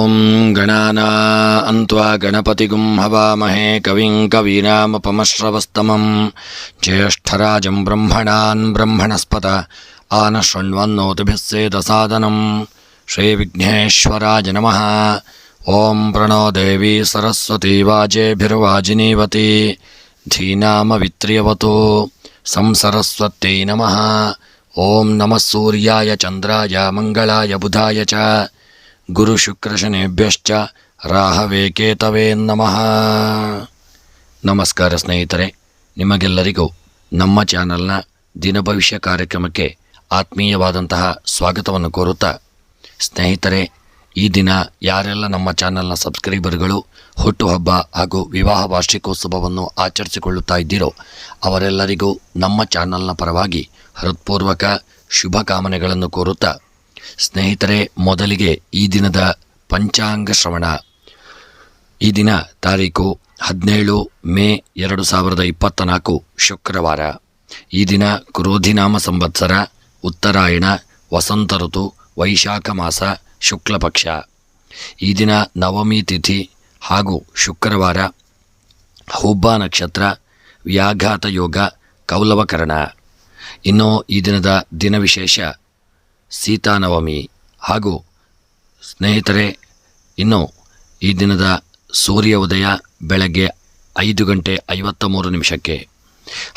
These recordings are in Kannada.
ಓಂ ಗಣಾನಾನ್ತ್ವಾ ಗಣಪತಿಗುಂ ಹವಾಮಹೇ ಕವಿಂ ಕವೀನಾಮಪಮಶ್ರವಸ್ತಮಂ ಜ್ಯೇಷ್ಠರಾಜಂ ಬ್ರಹ್ಮಣಾನ್ ಬ್ರಹ್ಮಣಸ್ಪತ ಆನಶೃಣ್ವನ್ನೋತಿಭಿಸ್ಸೇದಸಾದನಂ ಶ್ರೀ ವಿಘ್ನೇಶ್ವರಾಯ ನಮಃ. ಓಂ ಪ್ರಣೋ ದೇವಿ ಸರಸ್ವತಿ ವಾಜೇಭಿರ್ವಾಜಿನೀವತಿ ಧೀನಾಮವಿತ್ರ್ಯವತೋ ಸಂಸರಸ್ವತ್ಯೈ ನಮಃ. ಓಂ ನಮಃ ಸೂರ್ಯಾಯ ಚಂದ್ರಾಯ ಮಂಗಳಾಯ ಬುಧಾಯ ಚ ಗುರು ಶುಕ್ರ ಶನೇಭ್ಯಶ್ಚ ರಾಹವೇ ಕೇತವೇ ನಮಃ. ನಮಸ್ಕಾರ ಸ್ನೇಹಿತರೆ, ನಿಮಗೆಲ್ಲರಿಗೂ ನಮ್ಮ ಚಾನಲ್ನ ದಿನ ಭವಿಷ್ಯ ಕಾರ್ಯಕ್ರಮಕ್ಕೆ ಆತ್ಮೀಯವಾದಂತಹ ಸ್ವಾಗತವನ್ನು ಕೋರುತ್ತಾ, ಸ್ನೇಹಿತರೆ, ಈ ದಿನ ಯಾರೆಲ್ಲ ನಮ್ಮ ಚಾನಲ್ನ ಸಬ್ಸ್ಕ್ರೈಬರ್ಗಳು ಹುಟ್ಟುಹಬ್ಬ ಹಾಗೂ ವಿವಾಹ ವಾರ್ಷಿಕೋತ್ಸವವನ್ನು ಆಚರಿಸಿಕೊಳ್ಳುತ್ತಾ ಇದ್ದೀರೋ ಅವರೆಲ್ಲರಿಗೂ ನಮ್ಮ ಚಾನಲ್ನ ಪರವಾಗಿ ಹೃತ್ಪೂರ್ವಕ ಶುಭಕಾಮನೆಗಳನ್ನು ಕೋರುತ್ತಾ, ಸ್ನೇಹಿತರೆ, ಮೊದಲಿಗೆ ಈ ದಿನದ ಪಂಚಾಂಗ ಶ್ರವಣ. ಈ ದಿನ ತಾರೀಕು 17 ಮೇ 2024 ಶುಕ್ರವಾರ. ಈ ದಿನ ಕ್ರೋಧಿನಾಮ ಸಂವತ್ಸರ, ಉತ್ತರಾಯಣ, ವಸಂತ ಋತು, ವೈಶಾಖ ಮಾಸ, ಶುಕ್ಲ ಪಕ್ಷ. ಈ ದಿನ ನವಮಿ ತಿಥಿ ಹಾಗೂ ಶುಕ್ರವಾರ, ಹುಬ್ಬ ನಕ್ಷತ್ರ, ವ್ಯಾಘಾತ ಯೋಗ, ಕೌಲವಕರಣ. ಇನ್ನು ಈ ದಿನದ ದಿನ ವಿಶೇಷ ಸೀತಾನವಮಿ. ಹಾಗೂ ಸ್ನೇಹಿತರೆ, ಇನ್ನು ಈ ದಿನದ ಸೂರ್ಯ ಉದಯ ಬೆಳಗ್ಗೆ 5:53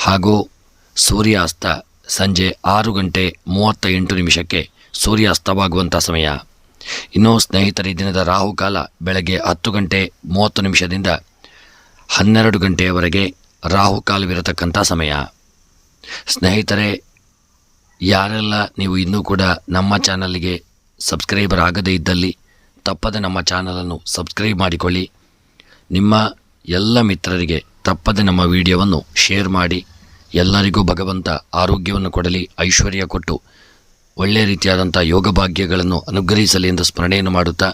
ಹಾಗೂ ಸೂರ್ಯಾಸ್ತ ಸಂಜೆ 6:38 ಸೂರ್ಯ ಅಸ್ತವಾಗುವಂಥ ಸಮಯ. ಇನ್ನು ಸ್ನೇಹಿತರೆ, ಈ ದಿನದ ರಾಹುಕಾಲ ಬೆಳಗ್ಗೆ 10:30 12 ರಾಹುಕಾಲವಿರತಕ್ಕಂಥ ಸಮಯ. ಸ್ನೇಹಿತರೆ, ಯಾರೆಲ್ಲ ನೀವು ಇನ್ನೂ ಕೂಡ ನಮ್ಮ ಚಾನಲ್ಗೆ ಸಬ್ಸ್ಕ್ರೈಬರ್ ಆಗದೇ ಇದ್ದಲ್ಲಿ ತಪ್ಪದೆ ನಮ್ಮ ಚಾನಲನ್ನು ಸಬ್ಸ್ಕ್ರೈಬ್ ಮಾಡಿಕೊಳ್ಳಿ. ನಿಮ್ಮ ಎಲ್ಲ ಮಿತ್ರರಿಗೆ ತಪ್ಪದೆ ನಮ್ಮ ವಿಡಿಯೋವನ್ನು ಶೇರ್ ಮಾಡಿ. ಎಲ್ಲರಿಗೂ ಭಗವಂತ ಆರೋಗ್ಯವನ್ನು ಕೊಡಲಿ, ಐಶ್ವರ್ಯ ಕೊಟ್ಟು ಒಳ್ಳೆಯ ರೀತಿಯಾದಂಥ ಯೋಗ ಭಾಗ್ಯಗಳನ್ನು ಅನುಗ್ರಹಿಸಲಿ ಎಂದು ಸ್ಮರಣೆಯನ್ನು ಮಾಡುತ್ತಾ,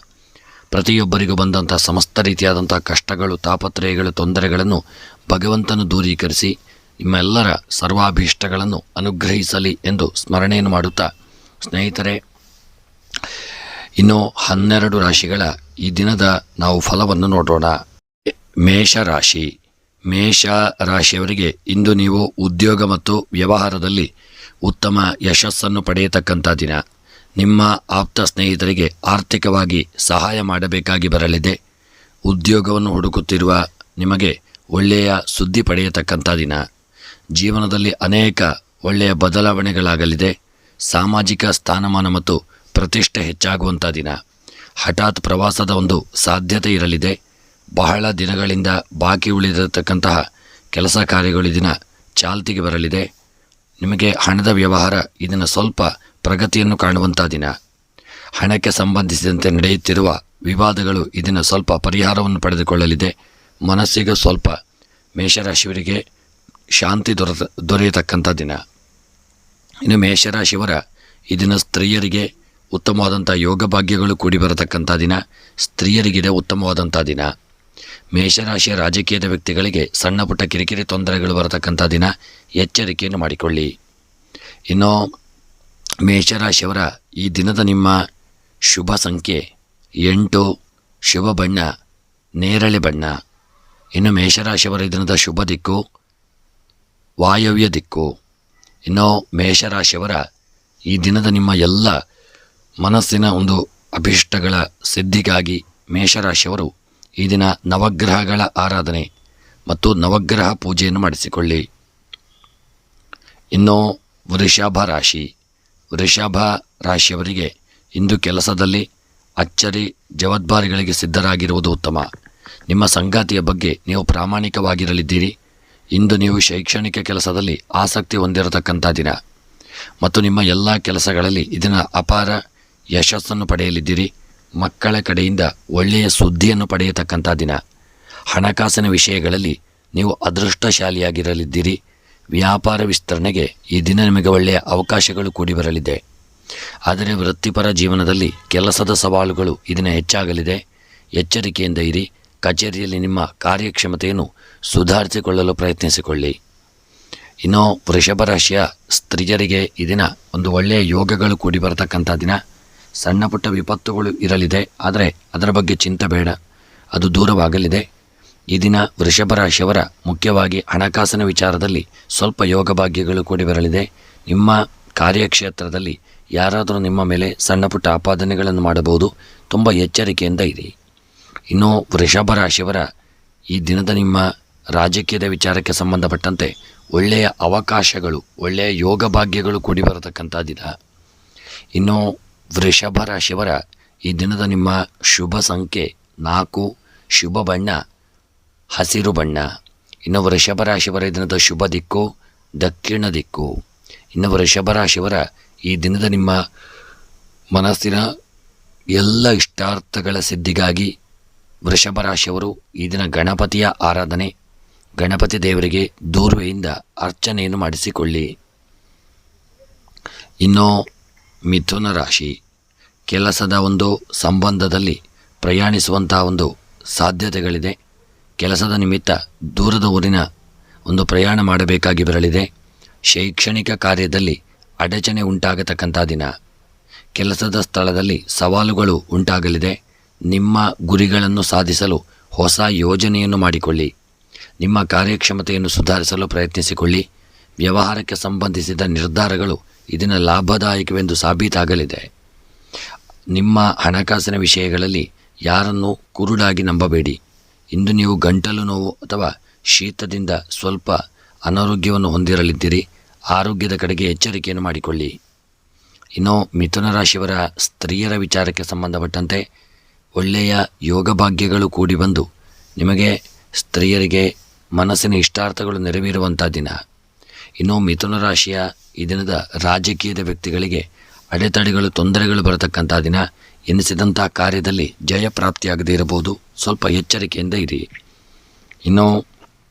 ಪ್ರತಿಯೊಬ್ಬರಿಗೂ ಬಂದಂಥ ಸಮಸ್ತ ರೀತಿಯಾದಂಥ ಕಷ್ಟಗಳು, ತಾಪತ್ರಯಗಳು, ತೊಂದರೆಗಳನ್ನು ಭಗವಂತನು ದೂರೀಕರಿಸಿ ನಿಮ್ಮೆಲ್ಲರ ಸರ್ವಾಭೀಷ್ಟಗಳನ್ನು ಅನುಗ್ರಹಿಸಲಿ ಎಂದು ಸ್ಮರಣೆಯನ್ನು ಮಾಡುತ್ತಾ, ಸ್ನೇಹಿತರೆ, ಇನ್ನು 12 ರಾಶಿಗಳ ಈ ದಿನದ ನಾವು ಫಲವನ್ನು ನೋಡೋಣ. ಮೇಷರಾಶಿ. ಮೇಷ ರಾಶಿಯವರಿಗೆ ಇಂದು ನೀವು ಉದ್ಯೋಗ ಮತ್ತು ವ್ಯವಹಾರದಲ್ಲಿ ಉತ್ತಮ ಯಶಸ್ಸನ್ನು ಪಡೆಯತಕ್ಕಂಥ ದಿನ. ನಿಮ್ಮ ಆಪ್ತ ಸ್ನೇಹಿತರಿಗೆ ಆರ್ಥಿಕವಾಗಿ ಸಹಾಯ ಮಾಡಬೇಕಾಗಿ ಬರಲಿದೆ. ಉದ್ಯೋಗವನ್ನು ಹುಡುಕುತ್ತಿರುವ ನಿಮಗೆ ಒಳ್ಳೆಯ ಸುದ್ದಿ ಪಡೆಯತಕ್ಕಂಥ ದಿನ. ಜೀವನದಲ್ಲಿ ಅನೇಕ ಒಳ್ಳೆಯ ಬದಲಾವಣೆಗಳಾಗಲಿದೆ. ಸಾಮಾಜಿಕ ಸ್ಥಾನಮಾನ ಮತ್ತು ಪ್ರತಿಷ್ಠೆ ಹೆಚ್ಚಾಗುವಂಥ ದಿನ. ಹಠಾತ್ ಪ್ರವಾಸದ ಒಂದು ಸಾಧ್ಯತೆ ಇರಲಿದೆ. ಬಹಳ ದಿನಗಳಿಂದ ಬಾಕಿ ಉಳಿದಿರತಕ್ಕಂತಹ ಕೆಲಸ ಕಾರ್ಯಗಳು ಈ ದಿನ ಚಾಲ್ತಿಗೆ ಬರಲಿದೆ. ನಿಮಗೆ ಹಣದ ವ್ಯವಹಾರ ಇದನ್ನು ಸ್ವಲ್ಪ ಪ್ರಗತಿಯನ್ನು ಕಾಣುವಂಥ ದಿನ. ಹಣಕ್ಕೆ ಸಂಬಂಧಿಸಿದಂತೆ ನಡೆಯುತ್ತಿರುವ ವಿವಾದಗಳು ಇದನ್ನು ಸ್ವಲ್ಪ ಪರಿಹಾರವನ್ನು ಪಡೆದುಕೊಳ್ಳಲಿದೆ. ಮನಸ್ಸಿಗೆ ಸ್ವಲ್ಪ ಮೇಷರಾಶಿಯವರಿಗೆ ಶಾಂತಿ ದೊರೆಯತಕ್ಕಂಥ ದಿನ. ಇನ್ನು ಮೇಷರಾಶಿಯವರ ಈ ದಿನ ಸ್ತ್ರೀಯರಿಗೆ ಉತ್ತಮವಾದಂಥ ಯೋಗ ಭಾಗ್ಯಗಳು ಕೂಡಿ ಬರತಕ್ಕಂಥ ದಿನ. ಸ್ತ್ರೀಯರಿಗಿದೆ ಉತ್ತಮವಾದಂಥ ದಿನ. ಮೇಷರಾಶಿಯ ರಾಜಕೀಯದ ವ್ಯಕ್ತಿಗಳಿಗೆ ಸಣ್ಣ ಪುಟ್ಟ ಕಿರಿಕಿರಿ ತೊಂದರೆಗಳು ಬರತಕ್ಕಂಥ ದಿನ. ಎಚ್ಚರಿಕೆಯನ್ನು ಮಾಡಿಕೊಳ್ಳಿ. ಇನ್ನು ಮೇಷರಾಶಿಯವರ ಈ ದಿನದ ನಿಮ್ಮ ಶುಭ ಸಂಖ್ಯೆ 8, ಶುಭ ಬಣ್ಣ ನೇರಳೆ ಬಣ್ಣ. ಇನ್ನು ಮೇಷರಾಶಿಯವರ ಈ ದಿನದ ಶುಭ ದಿಕ್ಕು ವಾಯವ್ಯ ದಿಕ್ಕು. ಇನ್ನು ಮೇಷರಾಶಿಯವರ ಈ ದಿನದ ನಿಮ್ಮ ಎಲ್ಲ ಮನಸ್ಸಿನ ಒಂದು ಅಭಿಷ್ಟಗಳ ಸಿದ್ಧಿಗಾಗಿ ಮೇಷರಾಶಿಯವರು ಈ ದಿನ ನವಗ್ರಹಗಳ ಆರಾಧನೆ ಮತ್ತು ನವಗ್ರಹ ಪೂಜೆಯನ್ನು ಮಾಡಿಸಿಕೊಳ್ಳಿ. ಇನ್ನು ವೃಷಭ ರಾಶಿ. ವೃಷಭ ರಾಶಿಯವರಿಗೆ ಇಂದು ಕೆಲಸದಲ್ಲಿ ಅಚ್ಚರಿ ಜವಾಬ್ದಾರಿಗಳಿಗೆ ಸಿದ್ಧರಾಗಿರುವುದು ಉತ್ತಮ. ನಿಮ್ಮ ಸಂಗಾತಿಯ ಬಗ್ಗೆ ನೀವು ಪ್ರಾಮಾಣಿಕವಾಗಿರಲಿದ್ದೀರಿ. ಇಂದು ನೀವು ಶೈಕ್ಷಣಿಕ ಕೆಲಸದಲ್ಲಿ ಆಸಕ್ತಿ ಹೊಂದಿರತಕ್ಕಂಥ ದಿನ ಮತ್ತು ನಿಮ್ಮ ಎಲ್ಲ ಕೆಲಸಗಳಲ್ಲಿ ಇದನ್ನು ಅಪಾರ ಯಶಸ್ಸನ್ನು ಪಡೆಯಲಿದ್ದೀರಿ. ಮಕ್ಕಳ ಕಡೆಯಿಂದ ಒಳ್ಳೆಯ ಸುದ್ದಿಯನ್ನು ಪಡೆಯತಕ್ಕಂಥ ದಿನ. ಹಣಕಾಸಿನ ವಿಷಯಗಳಲ್ಲಿ ನೀವು ಅದೃಷ್ಟಶಾಲಿಯಾಗಿರಲಿದ್ದೀರಿ. ವ್ಯಾಪಾರ ವಿಸ್ತರಣೆಗೆ ಈ ದಿನ ನಿಮಗೆ ಒಳ್ಳೆಯ ಅವಕಾಶಗಳು ಕೂಡಿ ಬರಲಿದೆ. ಆದರೆ ವೃತ್ತಿಪರ ಜೀವನದಲ್ಲಿ ಕೆಲಸದ ಸವಾಲುಗಳು ಇದನ್ನು ಹೆಚ್ಚಾಗಲಿದೆ. ಎಚ್ಚರಿಕೆಯಿಂದ ಇರಿ. ಕಚೇರಿಯಲ್ಲಿ ನಿಮ್ಮ ಕಾರ್ಯಕ್ಷಮತೆಯನ್ನು ಸುಧಾರಿಸಿಕೊಳ್ಳಲು ಪ್ರಯತ್ನಿಸಿಕೊಳ್ಳಿ. ಇನ್ನು ವೃಷಭ ರಾಶಿಯ ಸ್ತ್ರೀಯರಿಗೆ ಈ ದಿನ ಒಂದು ಒಳ್ಳೆಯ ಯೋಗಗಳು ಕೂಡಿ ಬರತಕ್ಕಂಥ ದಿನ. ಸಣ್ಣ ಪುಟ್ಟ ವಿಪತ್ತುಗಳು ಇರಲಿದೆ, ಆದರೆ ಅದರ ಬಗ್ಗೆ ಚಿಂತೆ ಬೇಡ, ಅದು ದೂರವಾಗಲಿದೆ. ಈ ದಿನ ವೃಷಭ ರಾಶಿಯವರ ಮುಖ್ಯವಾಗಿ ಹಣಕಾಸಿನ ವಿಚಾರದಲ್ಲಿ ಸ್ವಲ್ಪ ಯೋಗ ಭಾಗ್ಯಗಳು ಕೂಡಿ ಬರಲಿದೆ. ನಿಮ್ಮ ಕಾರ್ಯಕ್ಷೇತ್ರದಲ್ಲಿ ಯಾರಾದರೂ ನಿಮ್ಮ ಮೇಲೆ ಸಣ್ಣ ಪುಟ್ಟ ಆಪಾದನೆಗಳನ್ನು ಮಾಡಬಹುದು, ತುಂಬ ಎಚ್ಚರಿಕೆಯಿಂದ ಇರಿ. ಇನ್ನು ವೃಷಭ ರಾಶಿಯವರ ಈ ದಿನದ ನಿಮ್ಮ ರಾಜಕೀಯದ ವಿಚಾರಕ್ಕೆ ಸಂಬಂಧಪಟ್ಟಂತೆ ಒಳ್ಳೆಯ ಅವಕಾಶಗಳು, ಒಳ್ಳೆಯ ಯೋಗ ಭಾಗ್ಯಗಳು ಕೂಡಿ ಬರತಕ್ಕಂಥ ದಿನ. ಇನ್ನು ವೃಷಭ ರಾಶಿಯವರ ಈ ದಿನದ ನಿಮ್ಮ ಶುಭ ಸಂಖ್ಯೆ 4, ಶುಭ ಬಣ್ಣ ಹಸಿರು ಬಣ್ಣ. ಇನ್ನು ವೃಷಭ ರಾಶಿಯವರ ಈ ದಿನದ ಶುಭ ದಿಕ್ಕು ದಕ್ಷಿಣ ದಿಕ್ಕು. ಇನ್ನು ವೃಷಭ ರಾಶಿಯವರ ಈ ದಿನದ ನಿಮ್ಮ ಮನಸ್ಸಿನ ಎಲ್ಲ ಇಷ್ಟಾರ್ಥಗಳ ಸಿದ್ಧಿಗಾಗಿ ವೃಷಭ ರಾಶಿಯವರು ಈ ದಿನ ಗಣಪತಿಯ ಆರಾಧನೆ, ಗಣಪತಿ ದೇವರಿಗೆ ದೂರ್ವೆಯಿಂದ ಅರ್ಚನೆಯನ್ನು ಮಾಡಿಸಿಕೊಳ್ಳಿ. ಇನ್ನು ಮಿಥುನ ರಾಶಿ, ಕೆಲಸದ ಒಂದು ಸಂಬಂಧದಲ್ಲಿ ಪ್ರಯಾಣಿಸುವಂತಹ ಒಂದು ಸಾಧ್ಯತೆಗಳಿದೆ. ಕೆಲಸದ ನಿಮಿತ್ತ ದೂರದ ಊರಿನ ಒಂದು ಪ್ರಯಾಣ ಮಾಡಬೇಕಾಗಿ ಬರಲಿದೆ. ಶೈಕ್ಷಣಿಕ ಕಾರ್ಯದಲ್ಲಿ ಅಡಚಣೆ ಉಂಟಾಗತಕ್ಕಂಥ ದಿನ. ಕೆಲಸದ ಸ್ಥಳದಲ್ಲಿ ಸವಾಲುಗಳು ಉಂಟಾಗಲಿದೆ. ನಿಮ್ಮ ಗುರಿಗಳನ್ನು ಸಾಧಿಸಲು ಹೊಸ ಯೋಜನೆಯನ್ನು ಮಾಡಿಕೊಳ್ಳಿ. ನಿಮ್ಮ ಕಾರ್ಯಕ್ಷಮತೆಯನ್ನು ಸುಧಾರಿಸಲು ಪ್ರಯತ್ನಿಸಿಕೊಳ್ಳಿ. ವ್ಯವಹಾರಕ್ಕೆ ಸಂಬಂಧಿಸಿದ ನಿರ್ಧಾರಗಳು ಇದನ್ನು ಲಾಭದಾಯಕವೆಂದು ಸಾಬೀತಾಗಲಿದೆ. ನಿಮ್ಮ ಹಣಕಾಸಿನ ವಿಷಯಗಳಲ್ಲಿ ಯಾರನ್ನು ಕುರುಡಾಗಿ ನಂಬಬೇಡಿ. ಇಂದು ನೀವು ಗಂಟಲು ನೋವು ಅಥವಾ ಶೀತದಿಂದ ಸ್ವಲ್ಪ ಅನಾರೋಗ್ಯವನ್ನು ಹೊಂದಿರಲಿದ್ದೀರಿ. ಆರೋಗ್ಯದ ಕಡೆಗೆ ಎಚ್ಚರಿಕೆಯನ್ನು ಮಾಡಿಕೊಳ್ಳಿ. ಇನ್ನು ಮಿಥುನ ರಾಶಿಯವರ ಸ್ತ್ರೀಯರ ವಿಚಾರಕ್ಕೆ ಸಂಬಂಧಪಟ್ಟಂತೆ ಒಳ್ಳೆಯ ಯೋಗ ಭಾಗ್ಯಗಳು ಕೂಡಿ ಬಂದು ನಿಮಗೆ ಸ್ತ್ರೀಯರಿಗೆ ಮನಸ್ಸಿನ ಇಷ್ಟಾರ್ಥಗಳು ನೆರವೇರುವಂಥ ದಿನ. ಇನ್ನು ಮಿಥುನ ರಾಶಿಯ ಈ ದಿನದ ರಾಜಕೀಯದ ವ್ಯಕ್ತಿಗಳಿಗೆ ಅಡೆತಡೆಗಳು, ತೊಂದರೆಗಳು ಬರತಕ್ಕಂಥ ದಿನ. ಎನಿಸಿದಂಥ ಕಾರ್ಯದಲ್ಲಿ ಜಯ ಪ್ರಾಪ್ತಿಯಾಗದೇ ಇರಬಹುದು, ಸ್ವಲ್ಪ ಎಚ್ಚರಿಕೆಯಿಂದ ಇರಿ. ಇನ್ನು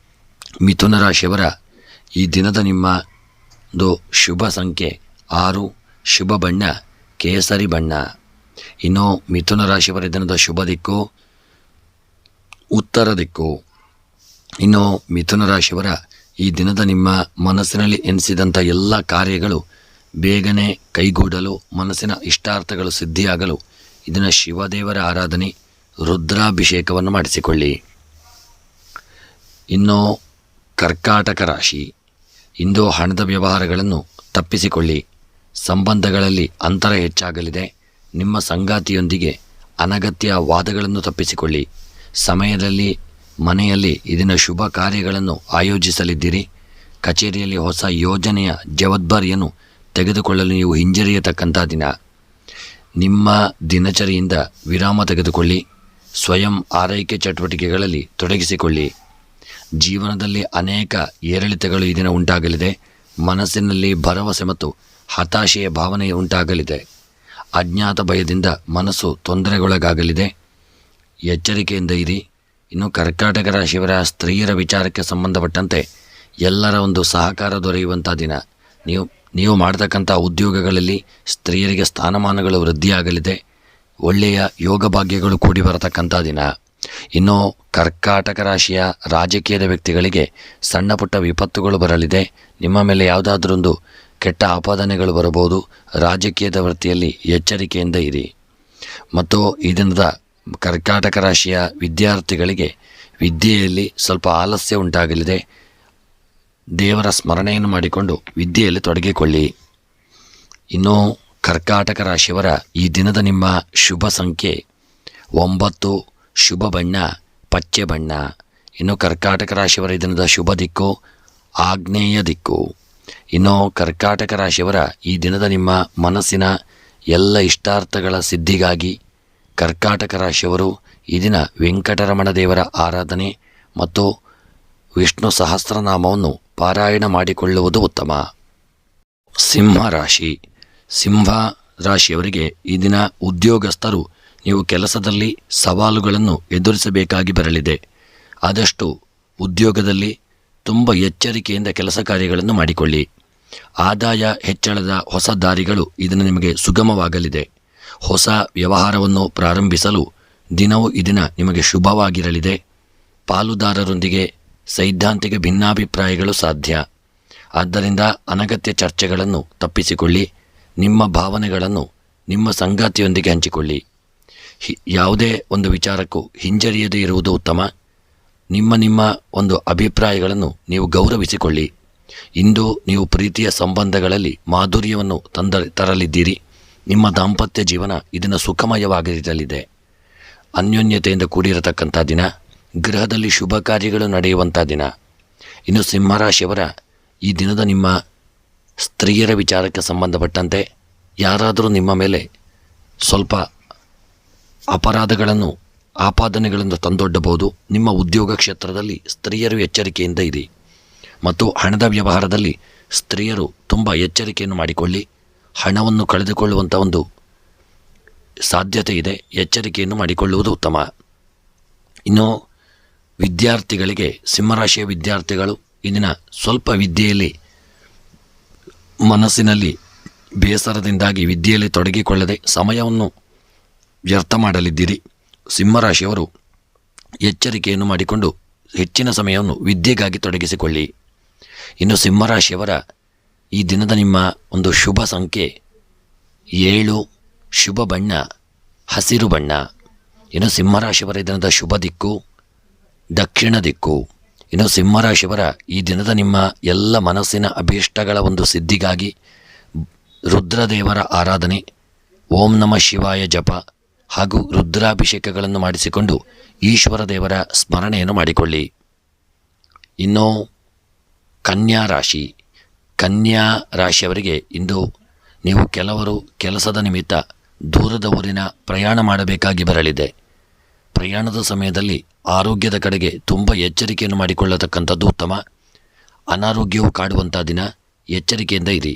ಮಿಥುನ ರಾಶಿಯವರ ಈ ದಿನದ ನಿಮ್ಮ ಒಂದು ಶುಭ ಸಂಖ್ಯೆ 6, ಶುಭ ಬಣ್ಣ ಕೇಸರಿ ಬಣ್ಣ. ಇನ್ನು ಮಿಥುನ ರಾಶಿಯವರ ದಿನದ ಶುಭ ದಿಕ್ಕು ಉತ್ತರ ದಿಕ್ಕು. ಇನ್ನು ಮಿಥುನ ರಾಶಿಯವರ ಈ ದಿನದ ನಿಮ್ಮ ಮನಸ್ಸಿನಲ್ಲಿ ಎನಿಸಿದಂಥ ಎಲ್ಲ ಕಾರ್ಯಗಳು ಬೇಗನೆ ಕೈಗೂಡಲು, ಮನಸ್ಸಿನ ಇಷ್ಟಾರ್ಥಗಳು ಸಿದ್ಧಿಯಾಗಲು ಇದನ್ನು ಶಿವದೇವರ ಆರಾಧನೆ, ರುದ್ರಾಭಿಷೇಕವನ್ನು ಮಾಡಿಸಿಕೊಳ್ಳಿ. ಇನ್ನು ಕರ್ಕಾಟಕ ರಾಶಿ, ಇಂದು ಹಣದ ವ್ಯವಹಾರಗಳನ್ನು ತಪ್ಪಿಸಿಕೊಳ್ಳಿ. ಸಂಬಂಧಗಳಲ್ಲಿ ಅಂತರ ಹೆಚ್ಚಾಗಲಿದೆ. ನಿಮ್ಮ ಸಂಗಾತಿಯೊಂದಿಗೆ ಅನಗತ್ಯ ವಾದಗಳನ್ನು ತಪ್ಪಿಸಿಕೊಳ್ಳಿ. ಸಮಯದಲ್ಲಿ ಮನೆಯಲ್ಲಿ ಇದನ್ನು ಶುಭ ಕಾರ್ಯಗಳನ್ನು ಆಯೋಜಿಸಲಿದ್ದೀರಿ. ಕಚೇರಿಯಲ್ಲಿ ಹೊಸ ಯೋಜನೆಯ ಜವಾಬ್ದಾರಿಯನ್ನು ತೆಗೆದುಕೊಳ್ಳಲು ನೀವು ಹಿಂಜರಿಯತಕ್ಕಂಥ ದಿನ. ನಿಮ್ಮ ದಿನಚರಿಯಿಂದ ವಿರಾಮ ತೆಗೆದುಕೊಳ್ಳಿ. ಸ್ವಯಂ ಆರೈಕೆ ಚಟುವಟಿಕೆಗಳಲ್ಲಿ ತೊಡಗಿಸಿಕೊಳ್ಳಿ. ಜೀವನದಲ್ಲಿ ಅನೇಕ ಏರಿಳಿತಗಳು ಈ ದಿನ ಉಂಟಾಗಲಿದೆ. ಮನಸ್ಸಿನಲ್ಲಿ ಭರವಸೆ ಮತ್ತು ಹತಾಶೆಯ ಭಾವನೆ ಉಂಟಾಗಲಿದೆ. ಅಜ್ಞಾತ ಭಯದಿಂದ ಮನಸ್ಸು ತೊಂದರೆಗೊಳಗಾಗಲಿದೆ. ಎಚ್ಚರಿಕೆಯಿಂದ ಇರಿ. ಇನ್ನು ಕರ್ಕಾಟಕ ರಾಶಿಯವರ ಸ್ತ್ರೀಯರ ವಿಚಾರಕ್ಕೆ ಸಂಬಂಧಪಟ್ಟಂತೆ ಎಲ್ಲರ ಒಂದು ಸಹಕಾರ ದೊರೆಯುವಂಥ ದಿನ. ನೀವು ಮಾಡತಕ್ಕಂಥ ಉದ್ಯೋಗಗಳಲ್ಲಿ ಸ್ತ್ರೀಯರಿಗೆ ಸ್ಥಾನಮಾನಗಳು ವೃದ್ಧಿಯಾಗಲಿದೆ. ಒಳ್ಳೆಯ ಯೋಗ ಭಾಗ್ಯಗಳು ಕೂಡಿ ಬರತಕ್ಕಂಥ ದಿನ. ಇನ್ನು ಕರ್ಕಾಟಕ ರಾಶಿಯ ರಾಜಕೀಯದ ವ್ಯಕ್ತಿಗಳಿಗೆ ಸಣ್ಣ ಪುಟ್ಟ ವಿಪತ್ತುಗಳು ಬರಲಿದೆ. ನಿಮ್ಮ ಮೇಲೆ ಯಾವುದಾದ್ರೊಂದು ಕೆಟ್ಟ ಆಪಾದನೆಗಳು ಬರಬಹುದು. ರಾಜಕೀಯದ ವೃತ್ತಿಯಲ್ಲಿ ಎಚ್ಚರಿಕೆಯಿಂದ ಇರಿ. ಮತ್ತು ಈ ದಿನದ ಕರ್ಕಾಟಕ ರಾಶಿಯ ವಿದ್ಯಾರ್ಥಿಗಳಿಗೆ ವಿದ್ಯೆಯಲ್ಲಿ ಸ್ವಲ್ಪ ಆಲಸ್ಯ ಉಂಟಾಗಲಿದೆ. ದೇವರ ಸ್ಮರಣೆಯನ್ನು ಮಾಡಿಕೊಂಡು ವಿದ್ಯೆಯಲ್ಲಿ ತೊಡಗಿಕೊಳ್ಳಿ. ಇನ್ನು ಕರ್ಕಾಟಕ ರಾಶಿಯವರ ಈ ದಿನದ ನಿಮ್ಮ ಶುಭ ಸಂಖ್ಯೆ 9, ಶುಭ ಬಣ್ಣ ಪಚ್ಚೆ ಬಣ್ಣ. ಇನ್ನು ಕರ್ಕಾಟಕ ರಾಶಿಯವರ ಈ ದಿನದ ಶುಭ ದಿಕ್ಕು ಆಗ್ನೇಯ ದಿಕ್ಕು. ಇನ್ನು ಕರ್ಕಾಟಕ ರಾಶಿಯವರ ಈ ದಿನದ ನಿಮ್ಮ ಮನಸ್ಸಿನ ಎಲ್ಲ ಇಷ್ಟಾರ್ಥಗಳ ಸಿದ್ಧಿಗಾಗಿ ಕರ್ಕಾಟಕ ರಾಶಿಯವರು ಈ ದಿನ ವೆಂಕಟರಮಣ ದೇವರ ಆರಾಧನೆ ಮತ್ತು ವಿಷ್ಣು ಸಹಸ್ರನಾಮವನ್ನು ಪಾರಾಯಣ ಮಾಡಿಕೊಳ್ಳುವುದು ಉತ್ತಮ. ಸಿಂಹ ರಾಶಿ, ಸಿಂಹ ರಾಶಿಯವರಿಗೆ ಈ ದಿನ ಉದ್ಯೋಗಸ್ಥರು ನೀವು ಕೆಲಸದಲ್ಲಿ ಸವಾಲುಗಳನ್ನು ಎದುರಿಸಬೇಕಾಗಿ ಬರಲಿದೆ. ಆದಷ್ಟು ಉದ್ಯೋಗದಲ್ಲಿ ತುಂಬ ಎಚ್ಚರಿಕೆಯಿಂದ ಕೆಲಸ ಕಾರ್ಯಗಳನ್ನು ಮಾಡಿಕೊಳ್ಳಿ. ಆದಾಯ ಹೆಚ್ಚಳದ ಹೊಸ ದಾರಿಗಳು ಇದನ್ನು ನಿಮಗೆ ಸುಗಮವಾಗಲಿದೆ. ಹೊಸ ವ್ಯವಹಾರವನ್ನು ಪ್ರಾರಂಭಿಸಲು ದಿನವೂ ಈ ದಿನ ನಿಮಗೆ ಶುಭವಾಗಿರಲಿದೆ. ಪಾಲುದಾರರೊಂದಿಗೆ ಸೈದ್ಧಾಂತಿಕ ಭಿನ್ನಾಭಿಪ್ರಾಯಗಳು ಸಾಧ್ಯ. ಆದ್ದರಿಂದ ಅನಗತ್ಯ ಚರ್ಚೆಗಳನ್ನು ತಪ್ಪಿಸಿಕೊಳ್ಳಿ. ನಿಮ್ಮ ಭಾವನೆಗಳನ್ನು ನಿಮ್ಮ ಸಂಗಾತಿಯೊಂದಿಗೆ ಹಂಚಿಕೊಳ್ಳಿ. ಯಾವುದೇ ಒಂದು ವಿಚಾರಕ್ಕೂ ಹಿಂಜರಿಯದೇ ಇರುವುದು ಉತ್ತಮ. ನಿಮ್ಮ ಒಂದು ಅಭಿಪ್ರಾಯಗಳನ್ನು ನೀವು ಗೌರವಿಸಿಕೊಳ್ಳಿ. ಇಂದು ನೀವು ಪ್ರೀತಿಯ ಸಂಬಂಧಗಳಲ್ಲಿ ಮಾಧುರ್ಯವನ್ನು ತರಲಿದ್ದೀರಿ. ನಿಮ್ಮ ದಾಂಪತ್ಯ ಜೀವನ ಇದನ್ನು ಸುಖಮಯವಾಗಿರಲಿದೆ. ಅನ್ಯೋನ್ಯತೆಯಿಂದ ಕೂಡಿರತಕ್ಕಂಥ ದಿನ, ಗೃಹದಲ್ಲಿ ಶುಭ ಕಾರ್ಯಗಳು ನಡೆಯುವಂಥ ದಿನ. ಇನ್ನು ಸಿಂಹರಾಶಿಯವರ ಈ ದಿನದ ನಿಮ್ಮ ಸ್ತ್ರೀಯರ ವಿಚಾರಕ್ಕೆ ಸಂಬಂಧಪಟ್ಟಂತೆ ಯಾರಾದರೂ ನಿಮ್ಮ ಮೇಲೆ ಸ್ವಲ್ಪ ಅಪರಾಧಗಳನ್ನು ಆಪಾದನೆಗಳನ್ನು ತಂದೊಡ್ಡಬಹುದು. ನಿಮ್ಮ ಉದ್ಯೋಗ ಕ್ಷೇತ್ರದಲ್ಲಿ ಸ್ತ್ರೀಯರು ಎಚ್ಚರಿಕೆಯಿಂದ ಇರಿ ಮತ್ತು ಹಣದ ವ್ಯವಹಾರದಲ್ಲಿ ಸ್ತ್ರೀಯರು ತುಂಬ ಎಚ್ಚರಿಕೆಯನ್ನು ಮಾಡಿಕೊಳ್ಳಿ. ಹಣವನ್ನು ಕಳೆದುಕೊಳ್ಳುವಂಥ ಒಂದು ಸಾಧ್ಯತೆ ಇದೆ. ಎಚ್ಚರಿಕೆಯನ್ನು ಮಾಡಿಕೊಳ್ಳುವುದು ಉತ್ತಮ. ಇನ್ನು ವಿದ್ಯಾರ್ಥಿಗಳಿಗೆ, ಸಿಂಹರಾಶಿಯ ವಿದ್ಯಾರ್ಥಿಗಳು ಈ ದಿನ ಸ್ವಲ್ಪ ವಿದ್ಯೆಯಲ್ಲಿ ಮನಸ್ಸಿನಲ್ಲಿ ಬೇಸರದಿಂದಾಗಿ ವಿದ್ಯೆಯಲ್ಲಿ ತೊಡಗಿಕೊಳ್ಳದೆ ಸಮಯವನ್ನು ವ್ಯರ್ಥ ಮಾಡಲಿದ್ದೀರಿ. ಸಿಂಹರಾಶಿಯವರು ಎಚ್ಚರಿಕೆಯನ್ನು ಮಾಡಿಕೊಂಡು ಹೆಚ್ಚಿನ ಸಮಯವನ್ನು ವಿದ್ಯೆಗಾಗಿ ತೊಡಗಿಸಿಕೊಳ್ಳಿ. ಇನ್ನು ಸಿಂಹರಾಶಿಯವರ ಈ ದಿನದ ನಿಮ್ಮ ಒಂದು ಶುಭ ಸಂಖ್ಯೆ 7, ಶುಭ ಬಣ್ಣ ಹಸಿರು ಬಣ್ಣ. ಇನ್ನು ಸಿಂಹರಾಶಿಯವರ ಈ ದಿನದ ಶುಭ ದಿಕ್ಕು ದಕ್ಷಿಣ ದಿಕ್ಕು. ಇನ್ನು ಸಿಂಹರಾಶಿಯವರ ಈ ದಿನದ ನಿಮ್ಮ ಎಲ್ಲ ಮನಸ್ಸಿನ ಅಭೀಷ್ಟಗಳ ಒಂದು ಸಿದ್ಧಿಗಾಗಿ ರುದ್ರದೇವರ ಆರಾಧನೆ, ಓಂ ನಮಃ ಶಿವಾಯ ಜಪ ಹಾಗೂ ರುದ್ರಾಭಿಷೇಕಗಳನ್ನು ಮಾಡಿಸಿಕೊಂಡು ಈಶ್ವರ ದೇವರ ಸ್ಮರಣೆಯನ್ನು ಮಾಡಿಕೊಳ್ಳಿ. ಇನ್ನು ಕನ್ಯಾ ರಾಶಿಯವರಿಗೆ ಇಂದು ನೀವು ಕೆಲವರು ಕೆಲಸದ ನಿಮಿತ್ತ ದೂರದ ಊರಿನ ಪ್ರಯಾಣ ಮಾಡಬೇಕಾಗಿ ಬರಲಿದೆ. ಪ್ರಯಾಣದ ಸಮಯದಲ್ಲಿ ಆರೋಗ್ಯದ ಕಡೆಗೆ ತುಂಬ ಎಚ್ಚರಿಕೆಯನ್ನು ಮಾಡಿಕೊಳ್ಳತಕ್ಕಂಥದ್ದು ಉತ್ತಮ. ಅನಾರೋಗ್ಯವು ಕಾಡುವಂಥ ದಿನ, ಎಚ್ಚರಿಕೆಯಿಂದ ಇರಿ.